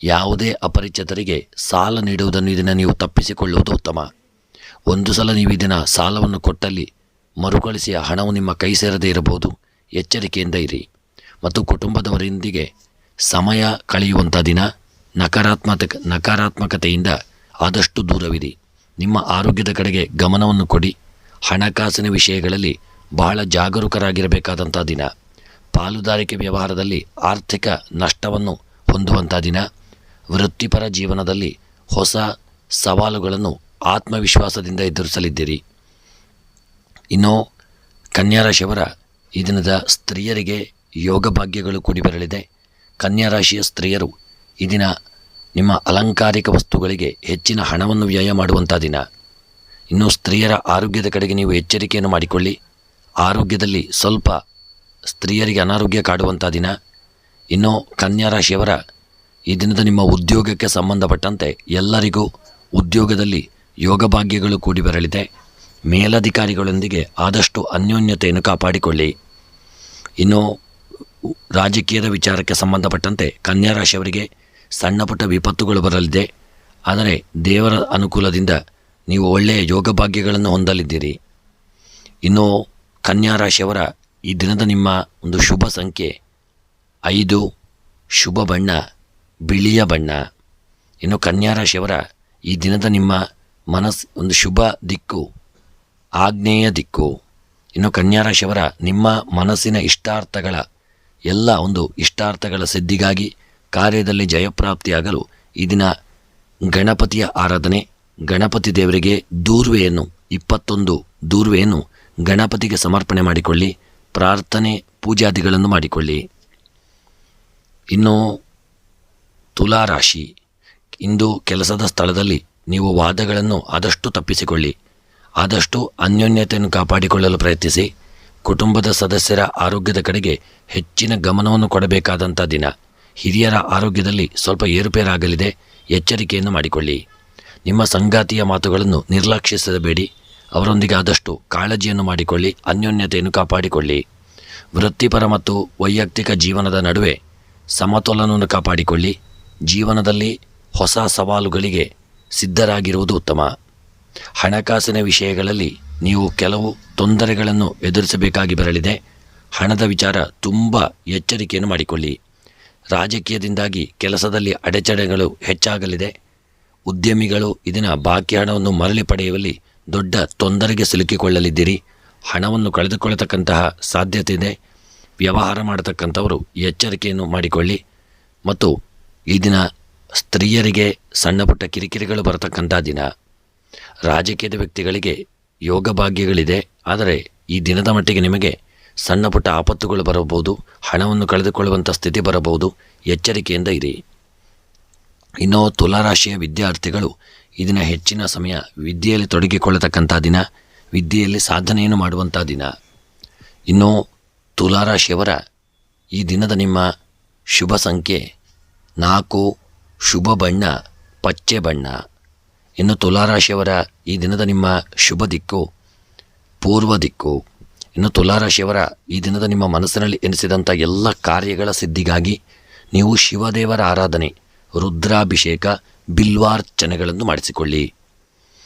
ಯಾವುದೇ ಅಪರಿಚಿತರಿಗೆ ಸಾಲ ನೀಡುವುದನ್ನು ಇದನ್ನು ನೀವು ತಪ್ಪಿಸಿಕೊಳ್ಳುವುದು ಉತ್ತಮ. ಒಂದು ಸಲ ನೀವು ಇದನ್ನು ಸಾಲವನ್ನು ಕೊಟ್ಟಲ್ಲಿ ಮರುಕಳಿಸಿ ಆ ಹಣವು ನಿಮ್ಮ ಕೈ ಸೇರದೇ ಇರಬಹುದು. ಎಚ್ಚರಿಕೆಯಿಂದ ಇರಿ. ಮತ್ತು ಕುಟುಂಬದವರೊಂದಿಗೆ ಸಮಯ ಕಳೆಯುವಂಥ ದಿನ, ನಕಾರಾತ್ಮಕತೆಯಿಂದ ಆದಷ್ಟು ದೂರವಿರಿ. ನಿಮ್ಮ ಆರೋಗ್ಯದ ಕಡೆಗೆ ಗಮನವನ್ನು ಕೊಡಿ. ಹಣಕಾಸಿನ ವಿಷಯಗಳಲ್ಲಿ ಬಹಳ ಜಾಗರೂಕರಾಗಿರಬೇಕಾದಂಥ ದಿನ. ಪಾಲುದಾರಿಕೆ ವ್ಯವಹಾರದಲ್ಲಿ ಆರ್ಥಿಕ ನಷ್ಟವನ್ನು ಹೊಂದುವಂಥ ದಿನ. ವೃತ್ತಿಪರ ಜೀವನದಲ್ಲಿ ಹೊಸ ಸವಾಲುಗಳನ್ನು ಆತ್ಮವಿಶ್ವಾಸದಿಂದ ಎದುರಿಸಲಿದ್ದೀರಿ. ಇನ್ನು ಕನ್ಯಾ ರಾಶಿಯವರ ಈ ದಿನದ ಸ್ತ್ರೀಯರಿಗೆ ಯೋಗ ಭಾಗ್ಯಗಳು ಕೂಡಿ ಬರಲಿದೆ. ಕನ್ಯಾ ರಾಶಿಯ ಸ್ತ್ರೀಯರು ಈ ದಿನ ನಿಮ್ಮ ಅಲಂಕಾರಿಕ ವಸ್ತುಗಳಿಗೆ ಹೆಚ್ಚಿನ ಹಣವನ್ನು ವ್ಯಯ ಮಾಡುವಂಥ ದಿನ. ಇನ್ನು ಸ್ತ್ರೀಯರ ಆರೋಗ್ಯದ ಕಡೆಗೆ ನೀವು ಎಚ್ಚರಿಕೆಯನ್ನು ಮಾಡಿಕೊಳ್ಳಿ. ಆರೋಗ್ಯದಲ್ಲಿ ಸ್ವಲ್ಪ ಸ್ತ್ರೀಯರಿಗೆ ಅನಾರೋಗ್ಯ ಕಾಡುವಂಥ ದಿನ. ಇನ್ನು ಕನ್ಯಾ ರಾಶಿಯವರ ಈ ದಿನದ ನಿಮ್ಮ ಉದ್ಯೋಗಕ್ಕೆ ಸಂಬಂಧಪಟ್ಟಂತೆ ಎಲ್ಲರಿಗೂ ಉದ್ಯೋಗದಲ್ಲಿ ಯೋಗ ಭಾಗ್ಯಗಳು ಕೂಡಿ ಬರಲಿದೆ. ಮೇಲಧಿಕಾರಿಗಳೊಂದಿಗೆ ಆದಷ್ಟು ಅನ್ಯೋನ್ಯತೆಯನ್ನು ಕಾಪಾಡಿಕೊಳ್ಳಿ. ಇನ್ನು ರಾಜಕೀಯದ ವಿಚಾರಕ್ಕೆ ಸಂಬಂಧಪಟ್ಟಂತೆ ಕನ್ಯಾ ರಾಶಿಯವರಿಗೆ ಸಣ್ಣ ಪುಟ್ಟ ವಿಪತ್ತುಗಳು ಬರಲಿದೆ. ಆದರೆ ದೇವರ ಅನುಕೂಲದಿಂದ ನೀವು ಒಳ್ಳೆಯ ಯೋಗ ಭಾಗ್ಯಗಳನ್ನು ಹೊಂದಲಿದ್ದೀರಿ. ಇನ್ನು ಕನ್ಯಾ ರಾಶಿಯವರ ಈ ದಿನದ ನಿಮ್ಮ ಒಂದು ಶುಭ ಸಂಖ್ಯೆ 5, ಶುಭ ಬಣ್ಣ ಬಿಳಿಯ ಬಣ್ಣ. ಇನ್ನು ಕನ್ಯಾ ರಾಶಿಯವರ ಈ ದಿನದ ನಿಮ್ಮ ಒಂದು ಶುಭ ದಿಕ್ಕು ಆಗ್ನೇಯ ದಿಕ್ಕು. ಇನ್ನು ಕನ್ಯಾ ರಾಶಿಯವರ ನಿಮ್ಮ ಮನಸ್ಸಿನ ಇಷ್ಟಾರ್ಥಗಳ ಸಿದ್ಧಿಗಾಗಿ ಕಾರ್ಯದಲ್ಲಿ ಜಯಪ್ರಾಪ್ತಿಯಾಗಲು ಈ ದಿನ ಗಣಪತಿಯ ಆರಾಧನೆ, ಗಣಪತಿ ದೇವರಿಗೆ 21 ದೂರ್ವೆಯನ್ನು ಗಣಪತಿಗೆ ಸಮರ್ಪಣೆ ಮಾಡಿಕೊಳ್ಳಿ. ಪ್ರಾರ್ಥನೆ ಪೂಜಾದಿಗಳನ್ನು ಮಾಡಿಕೊಳ್ಳಿ. ಇನ್ನು ತುಲಾರಾಶಿ, ಇಂದು ಕೆಲಸದ ಸ್ಥಳದಲ್ಲಿ ನೀವು ವಾದಗಳನ್ನು ಆದಷ್ಟು ತಪ್ಪಿಸಿಕೊಳ್ಳಿ. ಆದಷ್ಟು ಅನ್ಯೋನ್ಯತೆಯನ್ನು ಕಾಪಾಡಿಕೊಳ್ಳಲು ಪ್ರಯತ್ನಿಸಿ. ಕುಟುಂಬದ ಸದಸ್ಯರ ಆರೋಗ್ಯದ ಕಡೆಗೆ ಹೆಚ್ಚಿನ ಗಮನವನ್ನು ಕೊಡಬೇಕಾದಂಥ ದಿನ. ಹಿರಿಯರ ಆರೋಗ್ಯದಲ್ಲಿ ಸ್ವಲ್ಪ ಏರುಪೇರಾಗಲಿದೆ. ಎಚ್ಚರಿಕೆಯನ್ನು ಮಾಡಿಕೊಳ್ಳಿ. ನಿಮ್ಮ ಸಂಗಾತಿಯ ಮಾತುಗಳನ್ನು ನಿರ್ಲಕ್ಷಿಸಬೇಡಿ. ಅವರೊಂದಿಗೆ ಆದಷ್ಟು ಕಾಳಜಿಯನ್ನು ಮಾಡಿಕೊಳ್ಳಿ. ಅನ್ಯೋನ್ಯತೆಯನ್ನು ಕಾಪಾಡಿಕೊಳ್ಳಿ. ವೃತ್ತಿಪರ ಮತ್ತು ವೈಯಕ್ತಿಕ ಜೀವನದ ನಡುವೆ ಸಮತೋಲನವನ್ನು ಕಾಪಾಡಿಕೊಳ್ಳಿ. ಜೀವನದಲ್ಲಿ ಹೊಸ ಸವಾಲುಗಳಿಗೆ ಸಿದ್ಧರಾಗಿರುವುದು ಉತ್ತಮ. ಹಣಕಾಸಿನ ವಿಷಯಗಳಲ್ಲಿ ನೀವು ಕೆಲವು ತೊಂದರೆಗಳನ್ನು ಎದುರಿಸಬೇಕಾಗಿ ಬರಲಿದೆ. ಹಣದ ವಿಚಾರ ತುಂಬ ಎಚ್ಚರಿಕೆಯನ್ನು ಮಾಡಿಕೊಳ್ಳಿ. ರಾಜಕೀಯದಿಂದಾಗಿ ಕೆಲಸದಲ್ಲಿ ಅಡೆತಡೆಗಳು ಹೆಚ್ಚಾಗಲಿದೆ. ಉದ್ಯಮಿಗಳು ಇದನ್ನು ಬಾಕಿ ಹಣವನ್ನು ಮರಳಿ ಪಡೆಯುವಲ್ಲಿ ದೊಡ್ಡ ತೊಂದರೆಗೆ ಸಿಲುಕಿಕೊಳ್ಳಲಿದ್ದೀರಿ. ಹಣವನ್ನು ಕಳೆದುಕೊಳ್ಳತಕ್ಕಂತಹ ಸಾಧ್ಯತೆ ಇದೆ. ವ್ಯವಹಾರ ಮಾಡತಕ್ಕಂಥವರು ಎಚ್ಚರಿಕೆಯನ್ನು ಮಾಡಿಕೊಳ್ಳಿ. ಮತ್ತು ಈ ದಿನ ಸ್ತ್ರೀಯರಿಗೆ ಸಣ್ಣ ಪುಟ್ಟ ಕಿರಿಕಿರಿಗಳು ಬರತಕ್ಕಂಥ ದಿನ. ರಾಜಕೀಯದ ವ್ಯಕ್ತಿಗಳಿಗೆ ಯೋಗ ಭಾಗ್ಯಗಳಿದೆ, ಆದರೆ ಈ ದಿನದ ಮಟ್ಟಿಗೆ ನಿಮಗೆ ಸಣ್ಣ ಪುಟ್ಟ ಆಪತ್ತುಗಳು ಬರಬಹುದು, ಹಣವನ್ನು ಕಳೆದುಕೊಳ್ಳುವಂಥ ಸ್ಥಿತಿ ಬರಬಹುದು. ಎಚ್ಚರಿಕೆಯಿಂದ ಇರಿ. ಇನ್ನು ತುಲಾರಾಶಿಯ ವಿದ್ಯಾರ್ಥಿಗಳು ಈ ದಿನ ಹೆಚ್ಚಿನ ಸಮಯ ವಿದ್ಯೆಯಲ್ಲಿ ತೊಡಗಿಕೊಳ್ಳತಕ್ಕಂಥ ದಿನ, ವಿದ್ಯೆಯಲ್ಲಿ ಸಾಧನೆಯನ್ನು ಮಾಡುವಂಥ ದಿನ. ಇನ್ನು ತುಲಾರಾಶಿಯವರ ಈ ದಿನದ ನಿಮ್ಮ ಶುಭ ಸಂಖ್ಯೆ 4, ಶುಭ ಬಣ್ಣ ಪಚ್ಚೆ ಬಣ್ಣ. ಇನ್ನು ತುಲಾರಾಶಿಯವರ ಈ ದಿನದ ನಿಮ್ಮ ಶುಭ ದಿಕ್ಕು ಪೂರ್ವ ದಿಕ್ಕು. ಇನ್ನು ತುಲಾರಾಶಿಯವರ ಈ ದಿನದ ನಿಮ್ಮ ಮನಸ್ಸಿನಲ್ಲಿ ಎನಿಸಿದಂಥ ಎಲ್ಲ ಕಾರ್ಯಗಳ ಸಿದ್ಧಿಗಾಗಿ ನೀವು ಶಿವದೇವರ ಆರಾಧನೆ, ರುದ್ರಾಭಿಷೇಕ, ಬಿಲ್ವಾರ್ಚನೆಗಳನ್ನು ಮಾಡಿಸಿಕೊಳ್ಳಿ.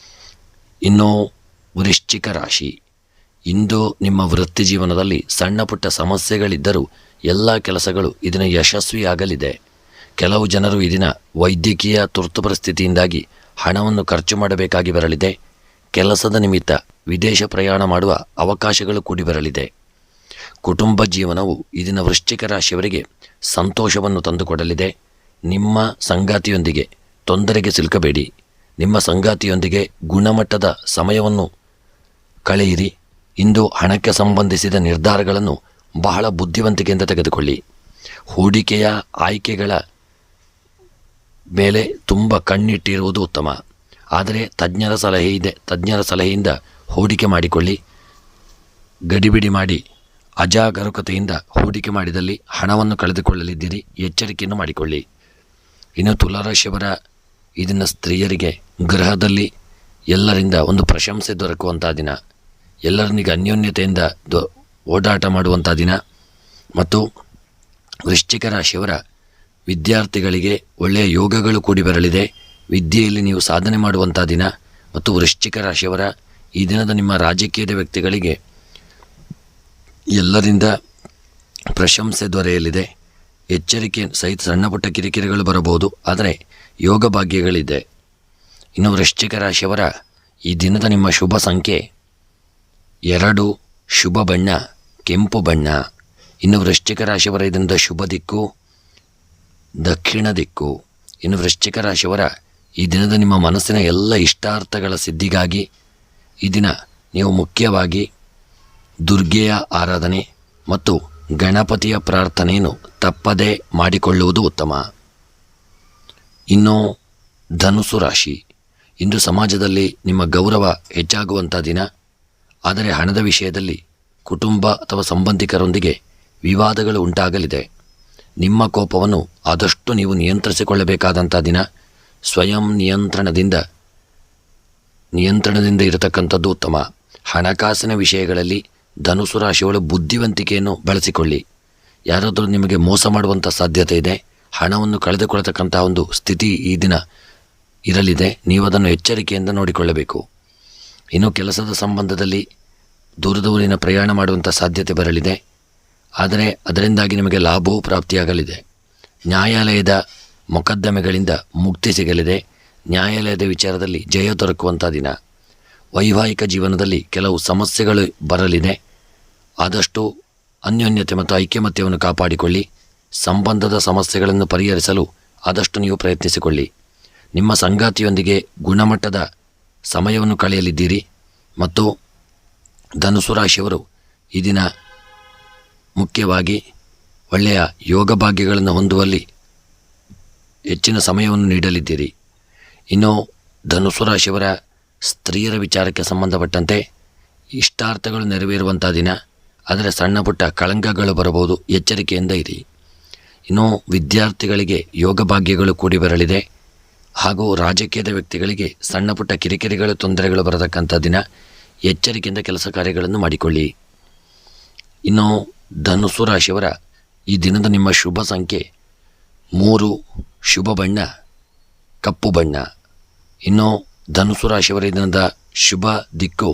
ಇನ್ನು ವೃಶ್ಚಿಕ ರಾಶಿ, ಇಂದು ನಿಮ್ಮ ವೃತ್ತಿ ಜೀವನದಲ್ಲಿ ಸಣ್ಣ ಪುಟ್ಟ ಸಮಸ್ಯೆಗಳಿದ್ದರೂ ಎಲ್ಲ ಕೆಲಸಗಳು ಇದನ್ನು ಯಶಸ್ವಿಯಾಗಲಿದೆ. ಕೆಲವು ಜನರು ಈ ದಿನ ವೈದ್ಯಕೀಯ ತುರ್ತು ಪರಿಸ್ಥಿತಿಯಿಂದಾಗಿ ಹಣವನ್ನು ಖರ್ಚು ಮಾಡಬೇಕಾಗಿ ಬರಲಿದೆ. ಕೆಲಸದ ನಿಮಿತ್ತ ವಿದೇಶ ಪ್ರಯಾಣ ಮಾಡುವ ಅವಕಾಶಗಳು ಕೂಡಿ ಬರಲಿದೆ. ಕುಟುಂಬ ಜೀವನವು ಈ ದಿನ ವೃಶ್ಚಿಕ ರಾಶಿಯವರಿಗೆ ಸಂತೋಷವನ್ನು ತಂದುಕೊಡಲಿದೆ. ನಿಮ್ಮ ಸಂಗಾತಿಯೊಂದಿಗೆ ತೊಂದರೆಗೆ ಸಿಲುಕಬೇಡಿ. ನಿಮ್ಮ ಸಂಗಾತಿಯೊಂದಿಗೆ ಗುಣಮಟ್ಟದ ಸಮಯವನ್ನು ಕಳೆಯಿರಿ. ಇಂದು ಹಣಕ್ಕೆ ಸಂಬಂಧಿಸಿದ ನಿರ್ಧಾರಗಳನ್ನು ಬಹಳ ಬುದ್ಧಿವಂತಿಕೆಯಿಂದ ತೆಗೆದುಕೊಳ್ಳಿ. ಹೂಡಿಕೆಯ ಆಯ್ಕೆಗಳ ಮೇಲೆ ತುಂಬ ಕಣ್ಣಿಟ್ಟಿರುವುದು ಉತ್ತಮ, ಆದರೆ ತಜ್ಞರ ಸಲಹೆಯಿಂದ ಹೂಡಿಕೆ ಮಾಡಿಕೊಳ್ಳಿ. ಗಡಿಬಿಡಿ ಮಾಡಿ ಅಜಾಗರೂಕತೆಯಿಂದ ಹೂಡಿಕೆ ಮಾಡಿದಲ್ಲಿ ಹಣವನ್ನು ಕಳೆದುಕೊಳ್ಳಲಿದ್ದೀರಿ. ಎಚ್ಚರಿಕೆಯನ್ನು ಮಾಡಿಕೊಳ್ಳಿ. ಇನ್ನು ತುಲಾರಾಶಿಯವರ ಇದನ್ನು ಸ್ತ್ರೀಯರಿಗೆ ಗೃಹದಲ್ಲಿ ಎಲ್ಲರಿಂದ ಒಂದು ಪ್ರಶಂಸೆ ದೊರಕುವಂಥ ದಿನ, ಎಲ್ಲರನಿಗೆ ಅನ್ಯೋನ್ಯತೆಯಿಂದ ಓಡಾಟ ಮಾಡುವಂಥ ದಿನ. ಮತ್ತು ವೃಶ್ಚಿಕ ರಾಶಿಯವರ ವಿದ್ಯಾರ್ಥಿಗಳಿಗೆ ಒಳ್ಳೆಯ ಯೋಗಗಳು ಕೂಡಿ ಬರಲಿದೆ. ವಿದ್ಯೆಯಲ್ಲಿ ನೀವು ಸಾಧನೆ ಮಾಡುವಂಥ ದಿನ. ಮತ್ತು ವೃಶ್ಚಿಕ ರಾಶಿಯವರ ಈ ದಿನದ ನಿಮ್ಮ ರಾಜಕೀಯದ ವ್ಯಕ್ತಿಗಳಿಗೆ ಎಲ್ಲರಿಂದ ಪ್ರಶಂಸೆ ದೊರೆಯಲಿದೆ. ಎಚ್ಚರಿಕೆ ಸಹಿತ ಸಣ್ಣ ಪುಟ್ಟ ಕಿರಿಕಿರಿಗಳು ಬರಬಹುದು, ಆದರೆ ಯೋಗ ಭಾಗ್ಯಗಳಿದೆ. ಇನ್ನು ವೃಶ್ಚಿಕ ರಾಶಿಯವರ ಈ ದಿನದ ನಿಮ್ಮ ಶುಭ ಸಂಖ್ಯೆ 2, ಶುಭ ಬಣ್ಣ ಕೆಂಪು ಬಣ್ಣ. ಇನ್ನು ವೃಶ್ಚಿಕ ರಾಶಿಯವರ ಇದರಿಂದ ಶುಭ ದಿಕ್ಕು ದಕ್ಷಿಣ ದಿಕ್ಕು. ಇನ್ನು ವೃಶ್ಚಿಕ ರಾಶಿಯವರ ಈ ದಿನದ ನಿಮ್ಮ ಮನಸ್ಸಿನ ಎಲ್ಲ ಇಷ್ಟಾರ್ಥಗಳ ಸಿದ್ಧಿಗಾಗಿ ಈ ದಿನ ನೀವು ಮುಖ್ಯವಾಗಿ ದುರ್ಗೆಯ ಆರಾಧನೆ ಮತ್ತು ಗಣಪತಿಯ ಪ್ರಾರ್ಥನೆಯನ್ನು ತಪ್ಪದೇ ಮಾಡಿಕೊಳ್ಳುವುದು ಉತ್ತಮ. ಇನ್ನು ಧನುಸು ರಾಶಿ, ಇಂದು ಸಮಾಜದಲ್ಲಿ ನಿಮ್ಮ ಗೌರವ ಹೆಚ್ಚಾಗುವಂಥ ದಿನ, ಆದರೆ ಹಣದ ವಿಷಯದಲ್ಲಿ ಕುಟುಂಬ ಅಥವಾ ಸಂಬಂಧಿಕರೊಂದಿಗೆ ವಿವಾದಗಳು ಉಂಟಾಗಲಿದೆ. ನಿಮ್ಮ ಕೋಪವನ್ನು ಆದಷ್ಟು ನೀವು ನಿಯಂತ್ರಿಸಿಕೊಳ್ಳಬೇಕಾದಂಥ ದಿನ. ಸ್ವಯಂ ನಿಯಂತ್ರಣದಿಂದ ಇರತಕ್ಕಂಥದ್ದು ಉತ್ತಮ. ಹಣಕಾಸಿನ ವಿಷಯಗಳಲ್ಲಿ ಧನುಸು ರಾಶಿಗಳು ಬುದ್ಧಿವಂತಿಕೆಯನ್ನು ಬಳಸಿಕೊಳ್ಳಿ. ಯಾರಾದರೂ ನಿಮಗೆ ಮೋಸ ಮಾಡುವಂಥ ಸಾಧ್ಯತೆ ಇದೆ. ಹಣವನ್ನು ಕಳೆದುಕೊಳ್ಳತಕ್ಕಂಥ ಒಂದು ಸ್ಥಿತಿ ಈ ದಿನ ಇರಲಿದೆ. ನೀವು ಅದನ್ನು ಎಚ್ಚರಿಕೆಯಿಂದ ನೋಡಿಕೊಳ್ಳಬೇಕು. ಇನ್ನು ಕೆಲಸದ ಸಂಬಂಧದಲ್ಲಿ ದೂರದೂರಿನ ಪ್ರಯಾಣ ಮಾಡುವಂಥ ಸಾಧ್ಯತೆ ಬರಲಿದೆ, ಆದರೆ ಅದರಿಂದಾಗಿ ನಿಮಗೆ ಲಾಭವೂ ಪ್ರಾಪ್ತಿಯಾಗಲಿದೆ. ನ್ಯಾಯಾಲಯದ ಮೊಕದ್ದಮೆಗಳಿಂದ ಮುಕ್ತಿ ಸಿಗಲಿದೆ. ನ್ಯಾಯಾಲಯದ ವಿಚಾರದಲ್ಲಿ ಜಯ ದೊರಕುವಂಥ ದಿನ. ವೈವಾಹಿಕ ಜೀವನದಲ್ಲಿ ಕೆಲವು ಸಮಸ್ಯೆಗಳು ಬರಲಿದೆ. ಆದಷ್ಟು ಅನ್ಯೋನ್ಯತೆ ಮತ್ತು ಐಕ್ಯಮತ್ಯವನ್ನು ಕಾಪಾಡಿಕೊಳ್ಳಿ. ಸಂಬಂಧದ ಸಮಸ್ಯೆಗಳನ್ನು ಪರಿಹರಿಸಲು ಆದಷ್ಟು ನೀವು ಪ್ರಯತ್ನಿಸಿಕೊಳ್ಳಿ. ನಿಮ್ಮ ಸಂಗಾತಿಯೊಂದಿಗೆ ಗುಣಮಟ್ಟದ ಸಮಯವನ್ನು ಕಳೆಯಲಿದ್ದೀರಿ. ಮತ್ತು ಧನುಸು ರಾಶಿಯವರು ಈ ದಿನ ಮುಖ್ಯವಾಗಿ ಒಳ್ಳೆಯ ಯೋಗ ಭಾಗ್ಯಗಳನ್ನು ಹೊಂದುವಲ್ಲಿ ಹೆಚ್ಚಿನ ಸಮಯವನ್ನು ನೀಡಲಿದ್ದೀರಿ. ಇನ್ನು ಧನುಸು ರಾಶಿಯವರ ಸ್ತ್ರೀಯರ ವಿಚಾರಕ್ಕೆ ಸಂಬಂಧಪಟ್ಟಂತೆ ಇಷ್ಟಾರ್ಥಗಳು ನೆರವೇರುವಂಥ ದಿನ, ಆದರೆ ಸಣ್ಣ ಪುಟ್ಟ ಕಳಂಕಗಳು ಬರಬಹುದು. ಎಚ್ಚರಿಕೆಯಿಂದ ಇರಿ. ಇನ್ನು ವಿದ್ಯಾರ್ಥಿಗಳಿಗೆ ಯೋಗ ಭಾಗ್ಯಗಳು ಕೂಡಿ ಬರಲಿದೆ. ಹಾಗೂ ರಾಜಕೀಯದ ವ್ಯಕ್ತಿಗಳಿಗೆ ಸಣ್ಣ ಪುಟ್ಟ ಕಿರಿಕಿರಿಗಳು ತೊಂದರೆಗಳು ಬರತಕ್ಕಂಥ ದಿನ. ಎಚ್ಚರಿಕೆಯಿಂದ ಕೆಲಸ ಕಾರ್ಯಗಳನ್ನು ಮಾಡಿಕೊಳ್ಳಿ. ಇನ್ನು ಧನುಸು ರಾಶಿಯವರ ಈ ದಿನದ ನಿಮ್ಮ ಶುಭ ಸಂಖ್ಯೆ 3, ಶುಭ ಬಣ್ಣ ಕಪ್ಪು ಬಣ್ಣ. ಇನ್ನು ಧನುಸು ರಾಶಿಯವರ ಈ ದಿನದ ಶುಭ ದಿಕ್ಕು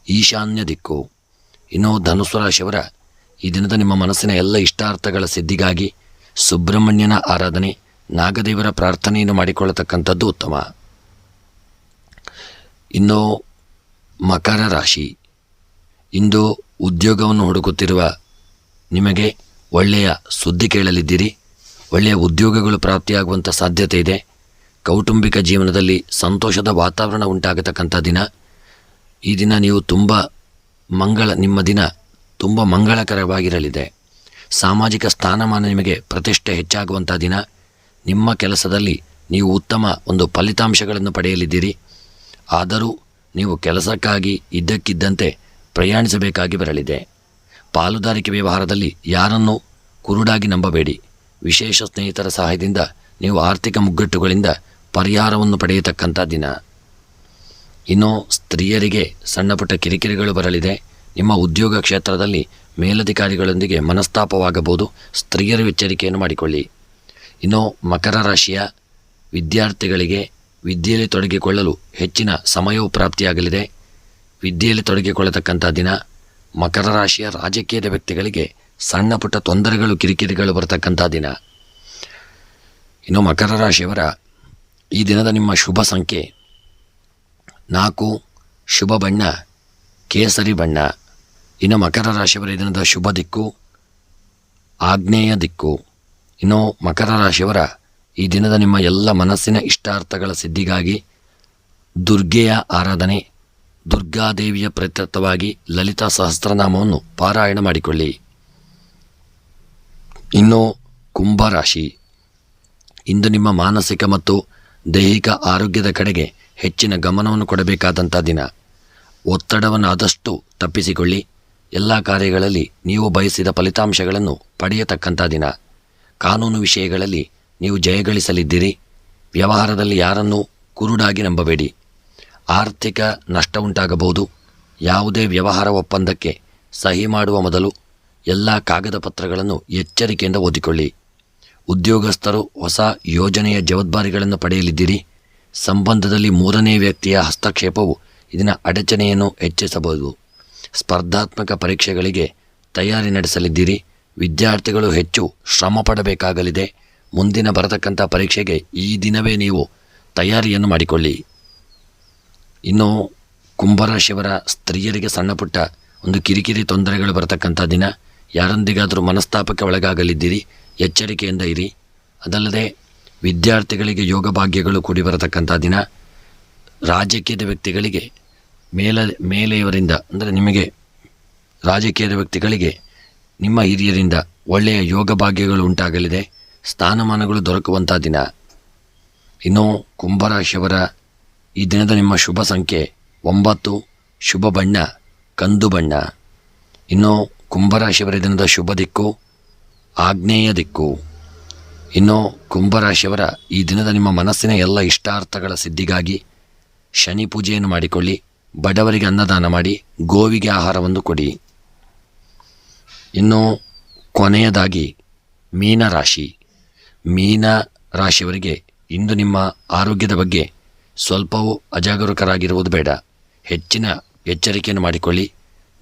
ಈಶಾನ್ಯ ದಿಕ್ಕು. ಇನ್ನು ಧನುಸು ರಾಶಿಯವರ ಈ ದಿನದ ನಿಮ್ಮ ಮನಸ್ಸಿನ ಎಲ್ಲ ಇಷ್ಟಾರ್ಥಗಳ ಸಿದ್ಧಿಗಾಗಿ ಸುಬ್ರಹ್ಮಣ್ಯನ ಆರಾಧನೆ, ನಾಗದೇವರ ಪ್ರಾರ್ಥನೆಯನ್ನು ಮಾಡಿಕೊಳ್ಳತಕ್ಕಂಥದ್ದು ಉತ್ತಮ. ಇನ್ನು ಮಕರ ರಾಶಿ, ಇಂದು ಉದ್ಯೋಗವನ್ನು ಹುಡುಕುತ್ತಿರುವ ನಿಮಗೆ ಒಳ್ಳೆಯ ಸುದ್ದಿ ಕೇಳಲಿದ್ದೀರಿ. ಒಳ್ಳೆಯ ಉದ್ಯೋಗಗಳು ಪ್ರಾಪ್ತಿಯಾಗುವಂಥ ಸಾಧ್ಯತೆ ಇದೆ. ಕೌಟುಂಬಿಕ ಜೀವನದಲ್ಲಿ ಸಂತೋಷದ ವಾತಾವರಣ ಉಂಟಾಗತಕ್ಕಂಥ ದಿನ. ಈ ದಿನ ನೀವು ನಿಮ್ಮ ದಿನ ತುಂಬ ಮಂಗಳಕರವಾಗಿರಲಿದೆ. ಸಾಮಾಜಿಕ ಸ್ಥಾನಮಾನ ನಿಮಗೆ ಪ್ರತಿಷ್ಠೆ ಹೆಚ್ಚಾಗುವಂಥ ದಿನ. ನಿಮ್ಮ ಕೆಲಸದಲ್ಲಿ ನೀವು ಉತ್ತಮ ಒಂದು ಫಲಿತಾಂಶಗಳನ್ನು ಪಡೆಯಲಿದ್ದೀರಿ. ಆದರೂ ನೀವು ಕೆಲಸಕ್ಕಾಗಿ ಇದ್ದಕ್ಕಿದ್ದಂತೆ ಪ್ರಯಾಣಿಸಬೇಕಾಗಿ ಬರಲಿದೆ. ಪಾಲುದಾರಿಕೆ ವ್ಯವಹಾರದಲ್ಲಿ ಯಾರನ್ನೂ ಕುರುಡಾಗಿ ನಂಬಬೇಡಿ. ವಿಶೇಷ ಸ್ನೇಹಿತರ ಸಹಾಯದಿಂದ ನೀವು ಆರ್ಥಿಕ ಮುಗ್ಗಟ್ಟುಗಳಿಂದ ಪರಿಹಾರವನ್ನು ಪಡೆಯತಕ್ಕಂಥ ದಿನ. ಇನ್ನು ಸ್ತ್ರೀಯರಿಗೆ ಸಣ್ಣ ಪುಟ್ಟ ಕಿರಿಕಿರಿಗಳು ಬರಲಿದೆ. ನಿಮ್ಮ ಉದ್ಯೋಗ ಕ್ಷೇತ್ರದಲ್ಲಿ ಮೇಲಧಿಕಾರಿಗಳೊಂದಿಗೆ ಮನಸ್ತಾಪವಾಗಬಹುದು. ಸ್ತ್ರೀಯರು ಎಚ್ಚರಿಕೆಯನ್ನು ಮಾಡಿಕೊಳ್ಳಿ. ಇನ್ನು ಮಕರ ರಾಶಿಯ ವಿದ್ಯಾರ್ಥಿಗಳಿಗೆ ವಿದ್ಯೆಯಲ್ಲಿ ತೊಡಗಿಕೊಳ್ಳಲು ಹೆಚ್ಚಿನ ಸಮಯವು ಪ್ರಾಪ್ತಿಯಾಗಲಿದೆ. ವಿದ್ಯೆಯಲ್ಲಿ ತೊಡಗಿಕೊಳ್ಳತಕ್ಕಂಥ ದಿನ. ಮಕರ ರಾಶಿಯ ರಾಜಕೀಯದ ವ್ಯಕ್ತಿಗಳಿಗೆ ಸಣ್ಣ ಪುಟ್ಟ ತೊಂದರೆಗಳು ಕಿರಿಕಿರಿಗಳು ಬರತಕ್ಕಂಥ ದಿನ. ಇನ್ನು ಮಕರ ರಾಶಿಯವರ ಈ ದಿನದ ನಿಮ್ಮ ಶುಭ ಸಂಖ್ಯೆ 4, ಶುಭ ಬಣ್ಣ ಕೇಸರಿ ಬಣ್ಣ. ಇನ್ನು ಮಕರ ರಾಶಿಯವರ ಈ ದಿನದ ಶುಭ ದಿಕ್ಕು ಆಗ್ನೇಯ ದಿಕ್ಕು. ಇನ್ನು ಮಕರ ರಾಶಿಯವರ ಈ ದಿನದ ನಿಮ್ಮ ಎಲ್ಲ ಮನಸ್ಸಿನ ಇಷ್ಟಾರ್ಥಗಳ ಸಿದ್ಧಿಗಾಗಿ ದುರ್ಗೆಯ ಆರಾಧನೆ, ದುರ್ಗಾದೇವಿಯ ಪ್ರತ್ಯರ್ಥವಾಗಿ ಲಲಿತಾ ಸಹಸ್ರನಾಮವನ್ನು ಪಾರಾಯಣ ಮಾಡಿಕೊಳ್ಳಿ. ಇನ್ನು ಕುಂಭರಾಶಿ, ಇಂದು ನಿಮ್ಮ ಮಾನಸಿಕ ಮತ್ತು ದೈಹಿಕ ಆರೋಗ್ಯದ ಕಡೆಗೆ ಹೆಚ್ಚಿನ ಗಮನವನ್ನು ಕೊಡಬೇಕಾದಂಥ ದಿನ. ಒತ್ತಡವನ್ನು ಆದಷ್ಟು ತಪ್ಪಿಸಿಕೊಳ್ಳಿ. ಎಲ್ಲ ಕಾರ್ಯಗಳಲ್ಲಿ ನೀವು ಬಯಸಿದ ಫಲಿತಾಂಶಗಳನ್ನು ಪಡೆಯತಕ್ಕಂಥ ದಿನ. ಕಾನೂನು ವಿಷಯಗಳಲ್ಲಿ ನೀವು ಜಯಗಳಿಸಲಿದ್ದೀರಿ. ವ್ಯವಹಾರದಲ್ಲಿ ಯಾರನ್ನೂ ಕುರುಡಾಗಿ ನಂಬಬೇಡಿ. ಆರ್ಥಿಕ ನಷ್ಟ ಉಂಟಾಗಬಹುದು. ಯಾವುದೇ ವ್ಯವಹಾರ ಒಪ್ಪಂದಕ್ಕೆ ಸಹಿ ಮಾಡುವ ಮೊದಲು ಎಲ್ಲ ಕಾಗದ ಪತ್ರಗಳನ್ನು ಎಚ್ಚರಿಕೆಯಿಂದ ಓದಿಕೊಳ್ಳಿ. ಉದ್ಯೋಗಸ್ಥರು ಹೊಸ ಯೋಜನೆಯ ಜವಾಬ್ದಾರಿಗಳನ್ನು ಪಡೆಯಲಿದ್ದೀರಿ. ಸಂಬಂಧದಲ್ಲಿ ಮೂರನೇ ವ್ಯಕ್ತಿಯ ಹಸ್ತಕ್ಷೇಪವು ಇದನ್ನ ಅಡಚಣೆಯನ್ನು ಹೆಚ್ಚಿಸಬಹುದು. ಸ್ಪರ್ಧಾತ್ಮಕ ಪರೀಕ್ಷೆಗಳಿಗೆ ತಯಾರಿ ನಡೆಸಲಿದ್ದೀರಿ. ವಿದ್ಯಾರ್ಥಿಗಳು ಹೆಚ್ಚು ಶ್ರಮ ಪಡಬೇಕಾಗಲಿದೆ. ಮುಂದಿನ ಬರತಕ್ಕಂಥ ಪರೀಕ್ಷೆಗೆ ಈ ದಿನವೇ ನೀವು ತಯಾರಿಯನ್ನು ಮಾಡಿಕೊಳ್ಳಿ. ಇನ್ನು ಕುಂಭರಾಶಿಯವರ ಸ್ತ್ರೀಯರಿಗೆ ಸಣ್ಣ ಪುಟ್ಟ ಒಂದು ಕಿರಿಕಿರಿ ತೊಂದರೆಗಳು ಬರತಕ್ಕಂಥ ದಿನ. ಯಾರೊಂದಿಗಾದರೂ ಮನಸ್ತಾಪಕ್ಕೆ ಒಳಗಾಗಲಿದ್ದೀರಿ. ಎಚ್ಚರಿಕೆಯಿಂದ ಇರಿ. ಅದಲ್ಲದೆ ವಿದ್ಯಾರ್ಥಿಗಳಿಗೆ ಯೋಗ ಭಾಗ್ಯಗಳು ಕೂಡಿ ಬರತಕ್ಕಂಥ ದಿನ. ರಾಜಕೀಯದ ವ್ಯಕ್ತಿಗಳಿಗೆ ಮೇಲೆಯವರಿಂದ ಅಂದರೆ ನಿಮಗೆ ರಾಜಕೀಯದ ವ್ಯಕ್ತಿಗಳಿಗೆ ನಿಮ್ಮ ಹಿರಿಯರಿಂದ ಒಳ್ಳೆಯ ಯೋಗ ಭಾಗ್ಯಗಳು ಉಂಟಾಗಲಿದೆ. ಸ್ಥಾನಮಾನಗಳು ದೊರಕುವಂಥ ದಿನ. ಇನ್ನು ಕುಂಭರಾಶಿಯವರ ಈ ದಿನದ ನಿಮ್ಮ ಶುಭ ಸಂಖ್ಯೆ 9, ಶುಭ ಬಣ್ಣ ಕಂದು ಬಣ್ಣ. ಇನ್ನು ಕುಂಭರಾಶಿಯವರ ದಿನದ ಶುಭ ದಿಕ್ಕು ಆಗ್ನೇಯ ದಿಕ್ಕು. ಇನ್ನು ಕುಂಭರಾಶಿಯವರ ಈ ದಿನದ ನಿಮ್ಮ ಮನಸ್ಸಿನ ಎಲ್ಲ ಇಷ್ಟಾರ್ಥಗಳ ಸಿದ್ಧಿಗಾಗಿ ಶನಿ ಪೂಜೆಯನ್ನು ಮಾಡಿಕೊಳ್ಳಿ. ಬಡವರಿಗೆ ಅನ್ನದಾನ ಮಾಡಿ, ಗೋವಿಗೆ ಆಹಾರವನ್ನು ಕೊಡಿ. ಇನ್ನು ಕೊನೆಯದಾಗಿ ಮೀನರಾಶಿ. ಮೀನರಾಶಿಯವರಿಗೆ ಇಂದು ನಿಮ್ಮ ಆರೋಗ್ಯದ ಬಗ್ಗೆ ಸ್ವಲ್ಪವೂ ಅಜಾಗರೂಕರಾಗಿರುವುದು ಬೇಡ. ಹೆಚ್ಚಿನ ಎಚ್ಚರಿಕೆಯನ್ನು ಮಾಡಿಕೊಳ್ಳಿ.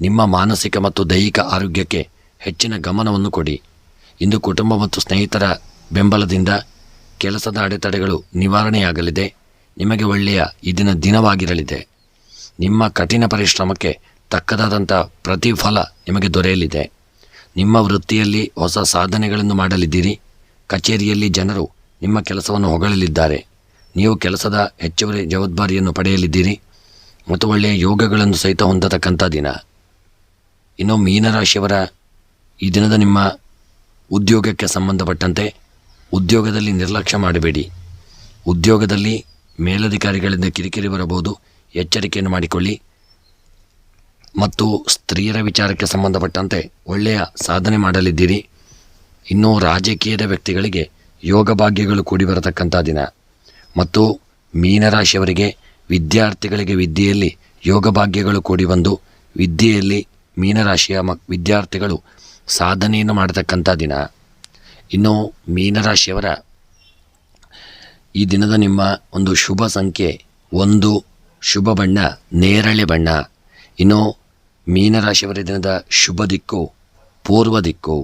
ನಿಮ್ಮ ಮಾನಸಿಕ ಮತ್ತು ದೈಹಿಕ ಆರೋಗ್ಯಕ್ಕೆ ಹೆಚ್ಚಿನ ಗಮನವನ್ನು ಕೊಡಿ. ಇಂದು ಕುಟುಂಬ ಮತ್ತು ಸ್ನೇಹಿತರ ಬೆಂಬಲದಿಂದ ಕೆಲಸದ ಅಡೆತಡೆಗಳು ನಿವಾರಣೆಯಾಗಲಿದೆ. ನಿಮಗೆ ಒಳ್ಳೆಯ ಈ ದಿನವಾಗಿರಲಿದೆ. ನಿಮ್ಮ ಕಠಿಣ ಪರಿಶ್ರಮಕ್ಕೆ ತಕ್ಕದಾದಂಥ ಪ್ರತಿಫಲ ನಿಮಗೆ ದೊರೆಯಲಿದೆ. ನಿಮ್ಮ ವೃತ್ತಿಯಲ್ಲಿ ಹೊಸ ಸಾಧನೆಗಳನ್ನು ಮಾಡಲಿದ್ದೀರಿ. ಕಚೇರಿಯಲ್ಲಿ ಜನರು ನಿಮ್ಮ ಕೆಲಸವನ್ನು ಹೊಗಳಲಿದ್ದಾರೆ. ನೀವು ಕೆಲಸದ ಹೆಚ್ಚುವರಿ ಜವಾಬ್ದಾರಿಯನ್ನು ಪಡೆಯಲಿದ್ದೀರಿ ಮತ್ತು ಒಳ್ಳೆಯ ಯೋಗಗಳನ್ನು ಸಹಿತ ಹೊಂದತಕ್ಕಂಥ ದಿನ. ಇನ್ನು ಮೀನರಾಶಿಯವರ ಈ ದಿನದ ನಿಮ್ಮ ಉದ್ಯೋಗಕ್ಕೆ ಸಂಬಂಧಪಟ್ಟಂತೆ ಉದ್ಯೋಗದಲ್ಲಿ ನಿರ್ಲಕ್ಷ್ಯ ಮಾಡಬೇಡಿ. ಉದ್ಯೋಗದಲ್ಲಿ ಮೇಲಧಿಕಾರಿಗಳಿಂದ ಕಿರಿಕಿರಿ ಬರಬಹುದು. ಎಚ್ಚರಿಕೆಯನ್ನು ಮಾಡಿಕೊಳ್ಳಿ. ಮತ್ತು ಸ್ತ್ರೀಯರ ವಿಚಾರಕ್ಕೆ ಸಂಬಂಧಪಟ್ಟಂತೆ ಒಳ್ಳೆಯ ಸಾಧನೆ ಮಾಡಲಿದ್ದೀರಿ. ಇನ್ನು ರಾಜಕೀಯದ ವ್ಯಕ್ತಿಗಳಿಗೆ ಯೋಗ ಭಾಗ್ಯಗಳು ಕೂಡಿ ಬರತಕ್ಕಂಥ ದಿನ. ಮತ್ತು ಮೀನರಾಶಿಯವರಿಗೆ ವಿದ್ಯಾರ್ಥಿಗಳಿಗೆ ವಿದ್ಯೆಯಲ್ಲಿ ಯೋಗ ಭಾಗ್ಯಗಳು ಕೂಡಿ ಬಂದು ವಿದ್ಯೆಯಲ್ಲಿ ಮೀನರಾಶಿಯ ವಿದ್ಯಾರ್ಥಿಗಳು ಸಾಧನೆಯನ್ನು ಮಾಡತಕ್ಕಂಥ ದಿನ. ಇನ್ನು ಮೀನರಾಶಿಯವರ ಈ ದಿನದ ನಿಮ್ಮ ಒಂದು ಶುಭ ಸಂಖ್ಯೆ 1, ಶುಭ ಬಣ್ಣ ನೇರಳೆ ಬಣ್ಣ. ಇನ್ನು ಮೀನರಾಶಿಯವರ ದಿನದ ಶುಭ ದಿಕ್ಕು ಪೂರ್ವ ದಿಕ್ಕು.